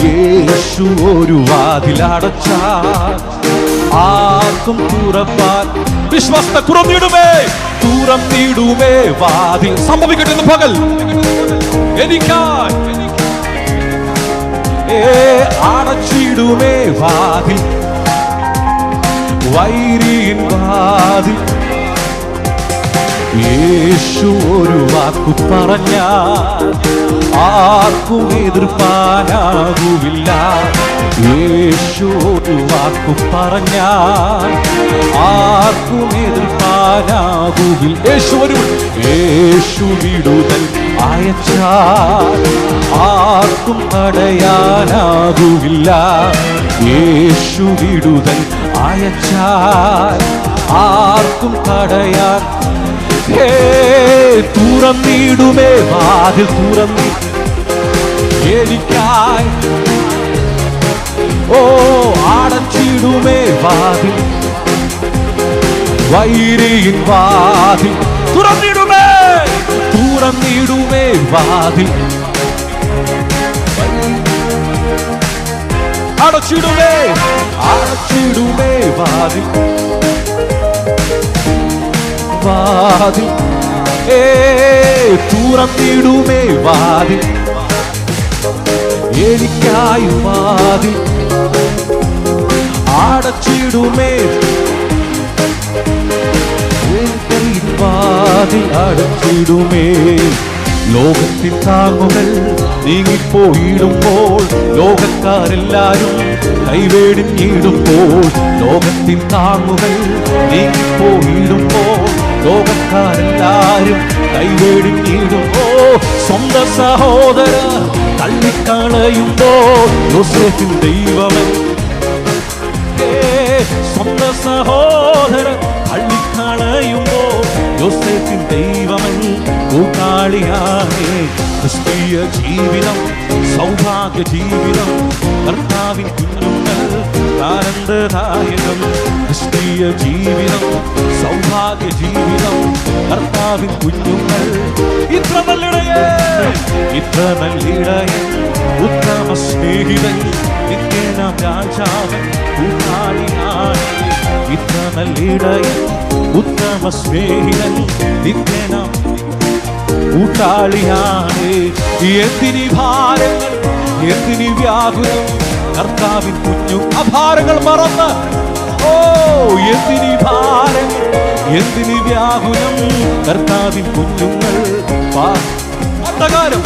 യേശു ഒരു വാതിൽ അടച്ചാൽ ആർക്കും തുറപ്പാൻ. വിശ്വാസത്തെ തുറന്നിടുമേ വാതിൽ. സംഭവിക്കട്ടെ ഇന്ന് പകൽ എനിക്കായി. അടച്ചിടുമേ വാതിൽ, വൈരിയിൻ വാതിൽ. യേശു ഒരു വാക്കു പറഞ്ഞാൽ ആർക്കും എതിർപ്പാനാകുമില്ല. യേശു ഒരു വാക്കു പറഞ്ഞാൽ ആർക്കും എതിർപ്പാനാകുമില്ല. യേശു വിടുതൽ അയച്ചാൽ ആർക്കും തടയാനാകുമില്ല. യേശു വിടുതൽ അയച്ചാൽ ആർക്കും തടയാൻ. തുറന്നിടുമേ വാതിൽ, തുറന്നി എനിക്കായി. ഓ അടച്ചിടുമേ വാതിൽ, വൈരിയിൻ വാതിൽ. തുറന്നിടുമേ വാതിൽ, അടച്ചിടുമേ വാതിൽ, വാതിൽ. തുറന്നിടുമേ വാതിൽ, എനിക്കായി വാതിൽ. അടച്ചിടുമേ വാതിൽ, അടച്ചിടുമേ. ലോകത്തിൻ താങ്ങുകൾ നീങ്ങിപ്പോയിടുമ്പോൾ, ലോകക്കാരെല്ലാരും കൈവേടിഞ്ഞിടുമ്പോൾ. ലോകത്തിൻ താങ്ങുകൾ നീങ്ങിപ്പോയിടുമ്പോൾ, ലോകക്കാരെല്ലാരും കൈവേടിഞ്ഞിടുമ്പോ. സ്വന്തം സഹോദര തള്ളിക്കളയുമ്പോൾ യോസേഫിൻ ദൈവമൻ. സ്വന്തം സഹോദര തള്ളിക്കളയുമ്പോൾ യോസേഫിൻ ദൈവമൻ കൂട്ടാളിയാണേ. ക്രിസ്തീയ ജീവിതം സൗഭാഗ്യ ജീവിതം, കർത്താവിൻ കുഞ്ഞുങ്ങൾ ആനന്ദദായകം. ക്രിസ്തീയ ജീവിതം സൗഭാഗ്യ ജീവിതം, കർത്താവിൻ കുഞ്ഞുങ്ങൾ. ഇത്ര നല്ലിടയൻ ഉത്തമ സ്നേഹിതൻ, നിത്യനാം രാജാവൻ കൂട്ടാളിയാണ്. ഇത്ര നല്ലിടയൻ ഉത്തമ സ്നേഹിതൻ, നിത്യനാം കൂട്ടാളിയാണ്. എന്തിനി ഭാരങ്ങൾ, എന്തിനി വ്യാകുലം, കർത്താവിൻ കുഞ്ഞു അഭാരങ്ങൾ മറന്ന്. ഓ എന്തിനി ഭാരങ്ങൾ, എന്തിനി വ്യാകുലം, കർത്താവിൻ കുഞ്ഞുങ്ങൾ. അന്ധകാരം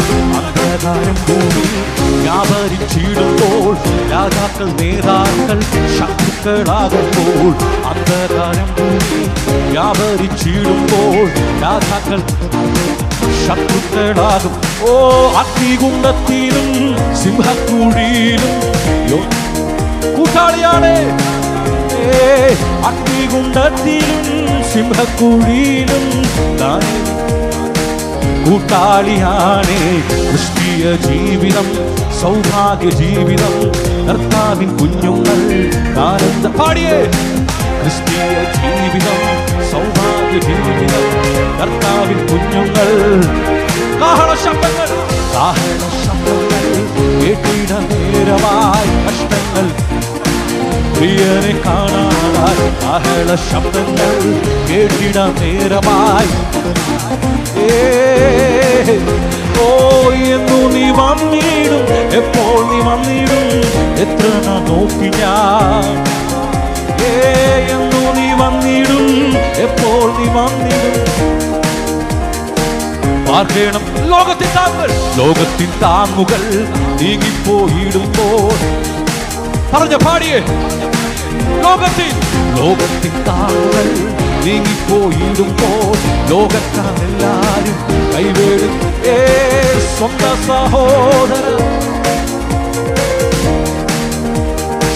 ഭൂമി വ്യാപരിച്ചിടുമ്പോൾ, രാജാക്കൾ നേതാക്കൾ ശത്രുക്കളാകുമ്പോൾ. അന്ധകാരം ഭൂമി വ്യാപരിച്ചിടുമ്പോൾ, രാജാക്കൾ ശത്രുക്കളാകും. ഓ അഗ്നികുണ്ഡത്തിലും സിംഹക്കുഴിയിലും കൂട്ടാളിയാണ്. അഗ്നികുണ്ഡത്തിലും സിംഹക്കുഴിയിലും കൂട്ടാളിയാണ്. ക്രിസ്തീയ ജീവിതം സൗഭാഗ്യ ജീവിതം, കർത്താവിൻ കുഞ്ഞുങ്ങൾ ആനന്ദ. പാടിയേ, ക്രിസ്തീയ ജീവിതം സൗഭാഗ്യ ജീവിതം, കർത്താവിൻ കുഞ്ഞുങ്ങൾ. കാഹള ശബ്ദങ്ങൾ കേട്ടിട നേരമായി കഷ്ടങ്ങൾ പ്രിയനെ കാണാനായി. കാഹള ശബ്ദങ്ങൾ കേട്ടിട നേരമായി. ഓ എന്നു നീ വന്നിടും, എപ്പോൾ നീ വന്നിടും, എത്ര നാം നോക്കി ഞാൻ. എന്നു നീ വന്നിടും, എപ്പോൾ നീ വന്നിടും. പാർക്കണം ലോകത്തിൻ താങ്ങുകൾ നീങ്ങിപ്പോയിടുമ്പോൾ. പറഞ്ഞ പാടിയേ, ലോകത്തിൻ താങ്ങുകൾ നീങ്ങിപ്പോയിടുമ്പോൾ, ലോകക്കാരെല്ലാരും കൈവേടും. സ്വന്തം സഹോദര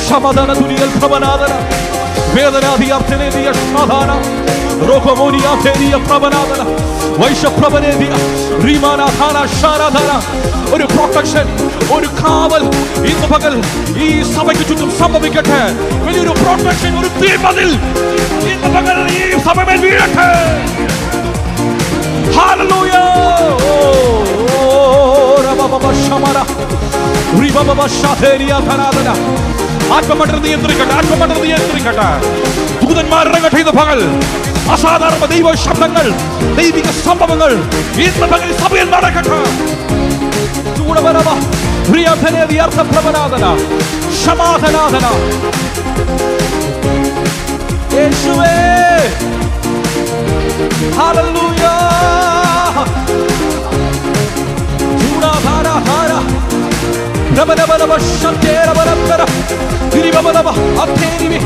ശമദന തുനിയൽ ഭവനാദന വേദനാധിയാർത്ഥന. Rokomonia Teria Pravanadana, Vaisha Pravanedia, Rimana Thana Sharadana, or a protection, or a kaval, in the Pagal, he Sabaki some of the Kata, when you do protection, or a Timadil, in the Pagal, he Sabaki. Hallelujah! Oh, Rababa Shamara, Ribaba Shateria Tanadana, Atmamatter the Entricata, Atmamatter the Entricata, Tudan Maragati the Pagal, Asada Deva Shatangal, Devi Sampagal, in the Pagal Sabian Marakata, Tudabaraba, Riatane the Artha Pravanadana, Shamatanadana, Yeshua, Hallelujah! Nabanaba Shantera Barabara, Diribabanaba, Ateri,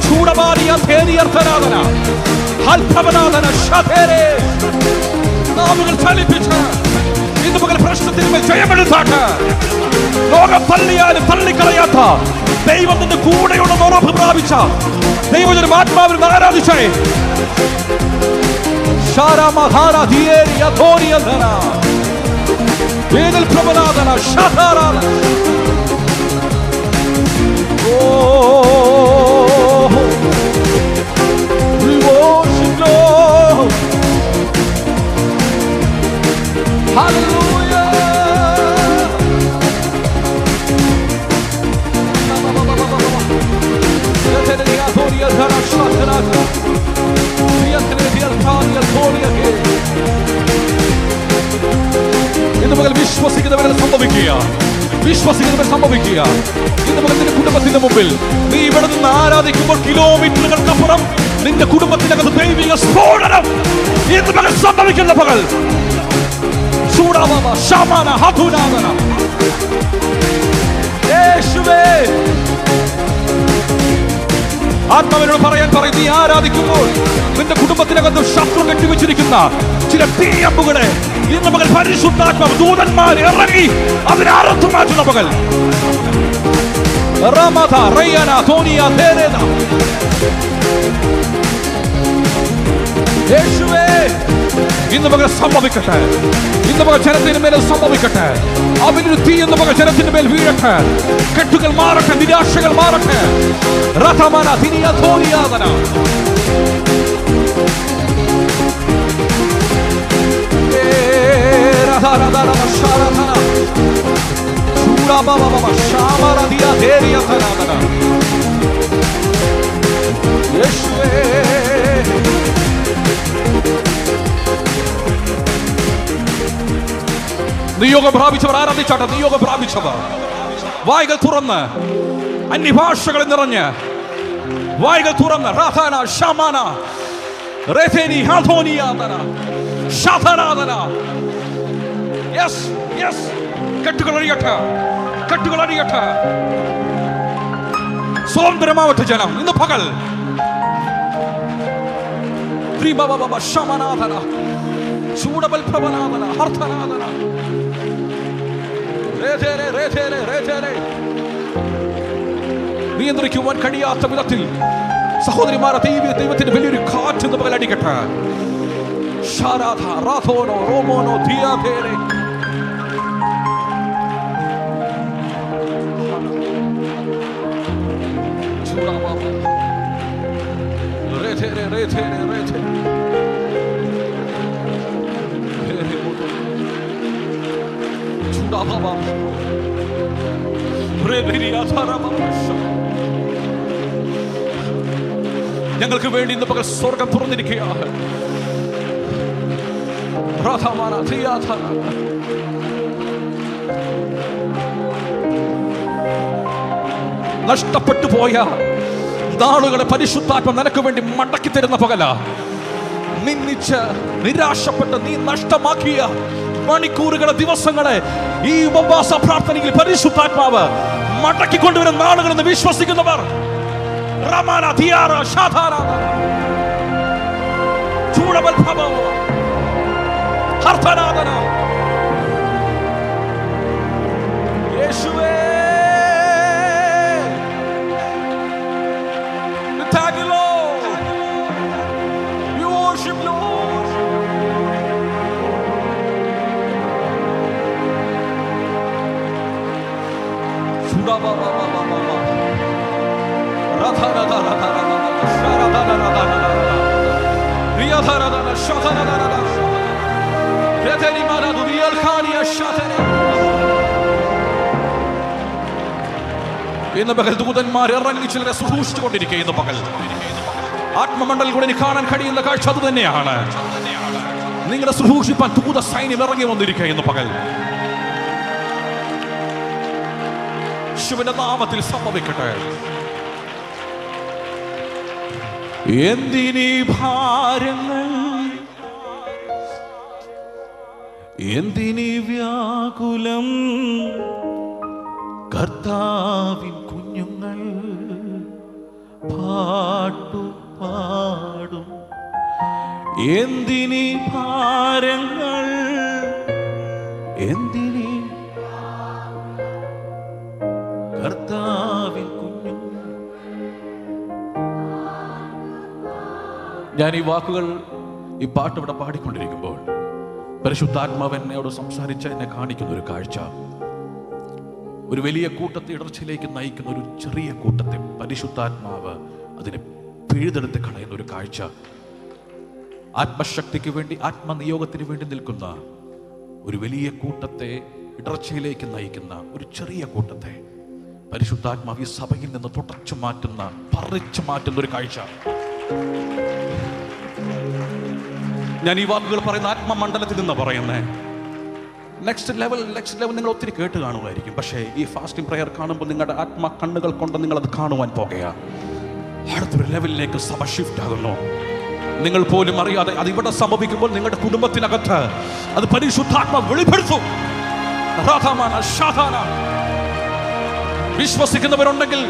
Chudabadi, Ateri, Artanadana, Halpabanadana, Shatere, Namugan Tali Pitcher, in the book of Prashtatin, Jayamanata, Loga Palia, the Palikalayata, they were the Kuda on the Mora Pravicha, they were the Matma Maradisha, Shara Mahara, Dieri, Atori, Adana. Vedal Pravanadana, Shatarana. Oh, we worship Lord. Hallelujah. വിശ്വസിക്കുന്നവരെ സംഭവിക്കുക, വിശ്വസിക്കുന്നവരെ സംഭവിക്കുക. ഇന്ന് നിന്റെ കുടുംബത്തിന്റെ മുമ്പിൽ നീ ഇവിടെ നിന്ന് ആരാധിക്കുമ്പോൾ കിലോമീറ്ററുകൾക്കപ്പുറം നിന്റെ കുടുംബത്തിനകത്ത് ദൈവിക സ്ഫോടനം ഇന്ന് പകൽ സംഭവിക്കുന്ന പകൽ. ചൂടാവാ ശമാന ഹതുനാദന യേശുവേ. ആത്മാവിനോട് പറയാൻ പറയും, നീ ആരാധിക്കുമ്പോൾ നിന്റെ കുടുംബത്തിനകത്ത് ശത്രു കെട്ടിവെച്ചിരിക്കുന്ന ചില തീയമ്പുകളെ ഇന്ന് പകൽ പരിശുദ്ധാത്മാവ് ദൂതന്മാർ ഇറങ്ങി അതിനെ അറുത്തു മാറ്റുന്ന പകൽ. റമദ റയ്യന തോനിയ തേരേന യേശുവേ ഇന്ന് പകൽ സംഭവിക്കട്ടെ, ഇന്ന് പകൽ ജനത്തിന് മേൽ സംഭവിക്കട്ടെ. അവനൊരു തീ ഇന്ന് പകൽ ജനത്തിന് മേൽ വീഴട്ടെ, കെട്ടുകൾ മാറട്ടെ, നിരാശകൾ മാറട്ടെ. റഥമന തിനിയ തോനിയാദന നിയോഗം പ്രാപിച്ചവർ ആരാധിച്ചാട്ടെ. നിയോഗം പ്രാപിച്ചവർ വായ്കൾ തുറന്ന് അന്യഭാഷകളിൽ നിറഞ്ഞ് വായ്കൾ തുറന്ന് റാഥാന ഷമാന റേഥേനി ഹാഥോനിയാദന ഷാഥനാദന. യെസ് യെസ്, കെട്ടുകൾ അഴിയട്ടെ, കെട്ടുകൾ അഴിയട്ടെ. സ്വതന്ത്രമാവട്ടെ ജനം ഇന്ന് പകൽ. ശമനാദന ചൂടബൽഭവനാദന ഹർഥനാദന നിയന്ത്രിക്കുവാൻ കഴിയാത്ത വിധത്തിൽ സഹോദരിമാരെ ദൈവത്തിന്റെ വലിയൊരു കാറ്റ് ഇന്ന് പകൽ അടിക്കട്ടെ. ഷാരാധ റാഥോനോ റോമോനോ ധിയാധേരെ ഞങ്ങൾക്ക് വേണ്ടി ഇന്ന് പകൽ സ്വർഗം തുറന്നിരിക്കുകയാണ്. നഷ്ടപ്പെട്ടു പോയ നാളുകളെ പരിശുദ്ധാത്മ നിനക്ക് വേണ്ടി മടക്കി തരുന്ന പകല. നിന്ദിച്ച് നിരാശപ്പെട്ട് നീ നഷ്ടമാക്കിയ മണിക്കൂറുകളെ ദിവസങ്ങളെ ഈ ഉപവാസ പ്രാർത്ഥനയിൽ പരിശുദ്ധാത്മാവ് മടക്കിക്കൊണ്ടുവരുന്ന നാളുകളെന്ന് വിശ്വസിക്കുന്നവർ റമാന ധിയാറ ഷാധാര ചൂടബൽഭവ ഹർഥനാദന യേശുവേ. We ഇന്ന് പകൽ ദൂതന്മാർ ഇറങ്ങി ചിലരെ സൂക്ഷിച്ചുകൊണ്ടിരിക്കുക. ഇന്ന് പകൽ ആത്മമണ്ഡലം കൂടെ എനിക്ക് കാണാൻ കഴിയുന്ന കാഴ്ച അത് തന്നെയാണ്. നിങ്ങളെ സൂക്ഷിപ്പാൻ ദൂത സൈന്യം ഇറങ്ങി വന്നിരിക്കുക. ഇന്ന് പകൽ ശിവന്റെ നാമത്തിൽ സംഭവിക്കട്ടെ. എന്തിനീ ഭാരങ്ങൾ, എന്തിനീ വ്യാകുലം, കർത്താവിൻ കുഞ്ഞുങ്ങൾ പാട്ടുപാടും. എന്തിനീ ഭാരങ്ങൾ, എന്തിനീ കർത്താവിൻ കുഞ്ഞുങ്ങൾ. ഞാൻ ഈ വാക്കുകൾ, ഈ പാട്ട് ഇവിടെ പാടിക്കൊണ്ടിരിക്കുമ്പോൾ പരിശുദ്ധാത്മാവ് എന്നോട് സംസാരിച്ച എന്നെ കാണിക്കുന്ന ഒരു കാഴ്ച, ഒരു വലിയ കൂട്ടത്തെ ഇടർച്ചയിലേക്ക് നയിക്കുന്ന ഒരു ചെറിയ കൂട്ടത്തെ പരിശുദ്ധാത്മാവ് അതിനെ പിഴുതെടുത്ത് കളയുന്ന ഒരു കാഴ്ച. ആത്മശക്തിക്ക് വേണ്ടി, ആത്മനിയോഗത്തിന് വേണ്ടി നിൽക്കുന്ന ഒരു വലിയ കൂട്ടത്തെ ഇടർച്ചയിലേക്ക് നയിക്കുന്ന ഒരു ചെറിയ കൂട്ടത്തെ പരിശുദ്ധാത്മാവ് ഈ സഭയിൽ നിന്ന് തുടച്ചു മാറ്റുന്ന, പറിച്ചു മാറ്റുന്ന ഒരു കാഴ്ച. ഞാൻ ഈ വാക്കുകൾ പറയുന്ന ആത്മമണ്ഡലത്തിൽ നിന്ന് പറയുന്നേ. നെക്സ്റ്റ് ലെവൽ നിങ്ങൾ ഒത്തിരി കേട്ട് കാണുമായിരിക്കും. പക്ഷേ ഈ ഫാസ്റ്റിംഗ് പ്രയർ കാണുമ്പോൾ നിങ്ങളുടെ ആത്മ കണ്ണുകൾ കൊണ്ട് നിങ്ങളത് കാണുവാൻ പോകുകയാണ്. അടുത്തൊരു ലെവലിലേക്ക് സഭ ഷിഫ്റ്റ് ആകുന്നു. നിങ്ങൾ പോലും അറിയാതെ അത് ഇവിടെ സംഭവിക്കുമ്പോൾ നിങ്ങളുടെ കുടുംബത്തിനകത്ത് അത് പരിശുദ്ധാത്മ വെളിപ്പെടുത്തും. വിശ്വസിക്കുന്നവരുണ്ടെങ്കിൽ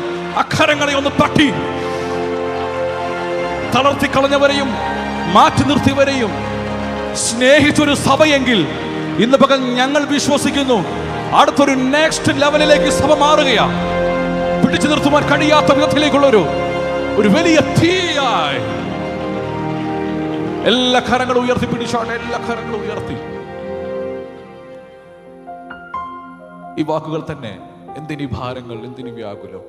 അക്ഷരങ്ങളെ ഒന്ന് തട്ടി തളർത്തിക്കളഞ്ഞവരെയും മാറ്റി നിർത്തിയവരെയും സ്നേഹിച്ചൊരു സഭയെങ്കിൽ ഇന്ന് പകൽ ഞങ്ങൾ വിശ്വസിക്കുന്നു അടുത്തൊരു നെക്സ്റ്റ് ലെവലിലേക്ക് സഭ മാറുകയാ. പിടിച്ചു നിർത്തുവാൻ കഴിയാത്ത വിധത്തിലേക്കുള്ളൊരു വലിയ തീയായി. എല്ലാ കരങ്ങളും ഉയർത്തി പിടിച്ചാണ്, എല്ലാ കരങ്ങളും ഉയർത്തി. ഈ വാക്കുകൾ തന്നെ, എന്തിനീ ഭാരങ്ങൾ, എന്തിനീ വ്യാകുലം,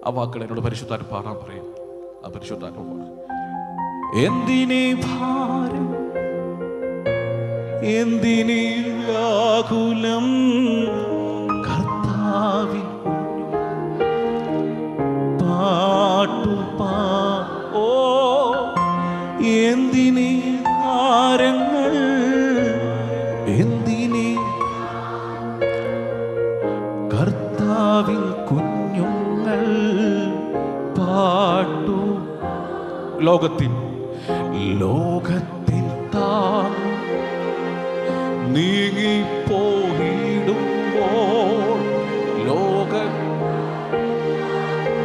ആ വാക്കുകൾ എന്നോട് പരിശുദ്ധാത്മ പാടാൻ പറയും. ആ പരിശുദ്ധാത്മ പാടും. എന്തിനീ ഭാരം, എന്തിനീ വ്യാകുലം, കർത്താവിൻ പാട്ടുപാ. ഓ എന്തിനീ ഭാരങ്ങൾ, എന്തിനീ കർത്താവിൻ കുഞ്ഞുങ്ങൾ പാട്ടു. ലോകത്തിൻ താങ്ങ് നീങ്ങിപ്പോയിടുമ്പോൾ, ലോക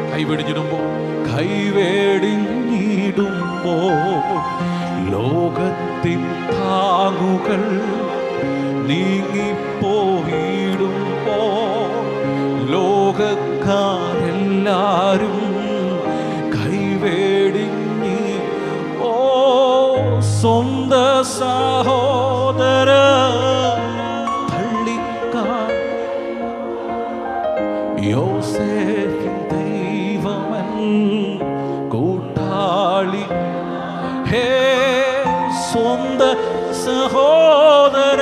കൈവെടിഞ്ഞിടുമ്പോൾ, ലോകത്തിൻ താങ്ങുകൾ നീങ്ങിപ്പോയിടുമ്പോൾ, ലോകക്കാരെല്ലാരും കൈവെടിഞ്ഞ് ഓ സ്വന്ത സഹോദര തള്ളിക്കാൻ യോസേഫിൻ ദൈവമൻ കൂട്ടാളി. ഹേ സ്വന്ത സഹോദര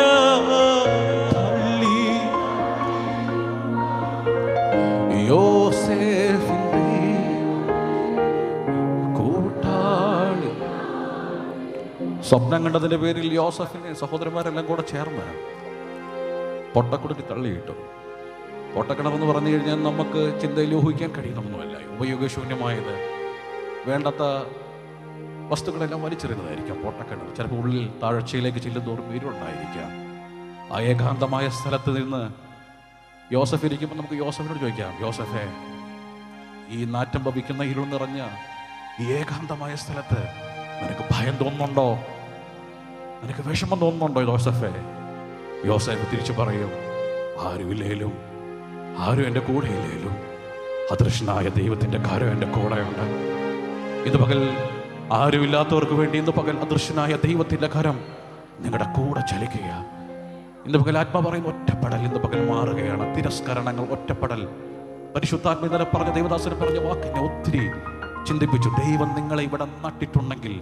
തള്ളി യോസേഫിൻ കൂട്ടാളി. സ്വപ്നം കണ്ടതിന്റെ പേരിൽ യോസഫിനെ സഹോദരന്മാരെല്ലാം കൂടെ ചേർന്ന് പൊട്ടക്കുടത്തിൽ തള്ളിയിട്ടു. പൊട്ടക്കിണറെന്ന് പറഞ്ഞു കഴിഞ്ഞാൽ നമുക്ക് ചിന്തയിൽ ഊഹിക്കാൻ കഴിയുന്നൊന്നുമല്ല. ഉപയോഗശൂന്യമായത്, വേണ്ടാത്ത വസ്തുക്കളെല്ലാം വലിച്ചെറിയുന്നതായിരിക്കാം പൊട്ടക്കിണർ. ചിലപ്പോൾ ഉള്ളിൽ താഴ്ചയിലേക്ക് ചെല്ലുന്നതോറും വീരുണ്ടായിരിക്കാം. ആ ഏകാന്തമായ സ്ഥലത്ത് നിന്ന് യോസഫ് ഇരിക്കുമ്പോൾ നമുക്ക് യോസഫിനോട് ചോദിക്കാം, യോസഫേ, ഈ നാറ്റം ഭവിക്കുന്ന ഇരുൾ നിറഞ്ഞ ഈ ഏകാന്തമായ സ്ഥലത്ത് നിനക്ക് ഭയം തോന്നുന്നുണ്ടോ? നിനക്ക് വിഷമം തോന്നുന്നുണ്ടോ യോസഫേ? യോസഫ് തിരിച്ചു പറയും, ആരുമില്ലേലും, ആരും എൻ്റെ കൂടെ ഇല്ലേലും അദൃശ്യനായ ദൈവത്തിൻ്റെ കരം എൻ്റെ കൂടെയുണ്ട്. ഇന്ന് പകൽ ആരുമില്ലാത്തവർക്ക് വേണ്ടി ഇന്ന് പകൽ അദൃശ്യനായ ദൈവത്തിൻ്റെ കരം നിങ്ങളുടെ കൂടെ ചലിക്കുക. ഇന്ന് പകൽ ആത്മ പറയുന്ന ഒറ്റപ്പെടൽ ഇന്ന് പകൽ മാറുകയാണ്. തിരസ്കരണങ്ങൾ, ഒറ്റപ്പെടൽ. പരിശുദ്ധാത്മ ഇന്നലെ പറഞ്ഞ, ദേവദാസന് പറഞ്ഞ വാക്കിനെ ഒത്തിരി ചിന്തിപ്പിച്ചു. ദൈവം നിങ്ങളെ ഇവിടെ നട്ടിട്ടുണ്ടെങ്കിൽ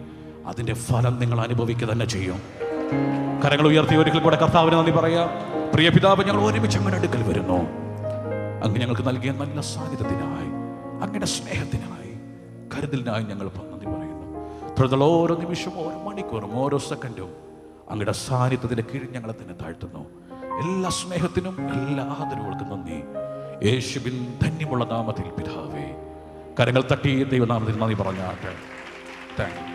അതിൻ്റെ ഫലം നിങ്ങൾ അനുഭവിക്കുക തന്നെ ചെയ്യും. കരങ്ങൾ ഉയർത്തി ഒരിക്കൽ കൂടെ കർത്താവിന് നന്ദി പറയാം. പ്രിയ പിതാവ്, ഞങ്ങൾ ഒരുമിച്ച് അങ്ങയുടെ അടുക്കൽ വരുന്നു. അങ്ങ് ഞങ്ങൾക്ക് നൽകിയ നല്ല സാന്നിധ്യത്തിനായി, അങ്ങയുടെ സ്നേഹത്തിനായി, കരുതലിനായി ഞങ്ങൾ നന്ദി പറയുന്നു. തുടർന്നുള്ള ഓരോ നിമിഷവും, ഓരോ മണിക്കൂറും, ഓരോ സെക്കൻഡും അങ്ങയുടെ സാന്നിധ്യത്തിൻ്റെ കീഴിൽ ഞങ്ങളെ തന്നെ താഴ്ത്തുന്നു. എല്ലാ സ്നേഹത്തിനും എല്ലാ ആദരവുകൾക്കും നന്ദി. യേശുവിൻ ധന്യമുള്ള നാമത്തിൽ പിതാവേ. കരങ്ങൾ തട്ടി ദൈവനാമത്തിൽ നന്ദി പറഞ്ഞാട്ടെ. Thank you.